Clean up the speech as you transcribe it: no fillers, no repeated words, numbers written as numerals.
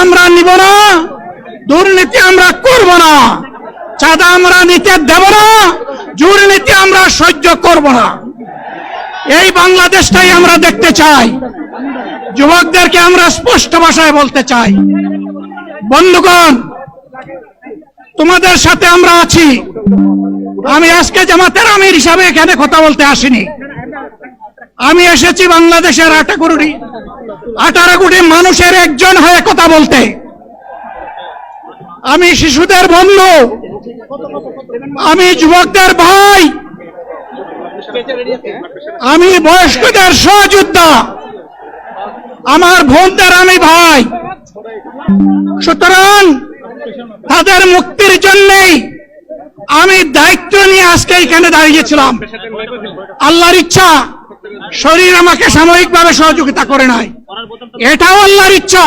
আমরা নিব না, দুর্নীতি আমরা করব না, চাঁদা আমরা নিতে দেব না, দুর্নীতি আমরা সহ্য করব না। এই বাংলাদেশটাই আমরা দেখতে চাই। যুবকদেরকে আমরা স্পষ্ট ভাষায় বলতে চাই, বন্ধুগণ, তোমাদের সাথে আমরা আছি। আমি আজকে জামাতের আমির হিসাবে এখানে কথা বলতে আসিনি। আমি এসেছি বাংলাদেশের 18 কোটি মানুষের একজন হয়ে কথা বলতে। আমি শিশুদের বন্ধু, আমি যুবকদের ভাই, আমি বয়স্কদের সহযোদ্ধা, আমার বোনদের আমি ভাই। সুতরাং তাদের মুক্তির জন্যই আমি দায়িত্ব নিয়ে আজকে এখানে দাঁড়িয়েছিলাম। আল্লাহর ইচ্ছা শরীর আমাকে সাময়িকভাবে সহযোগিতা করে নাই, এটাও আল্লাহর ইচ্ছা।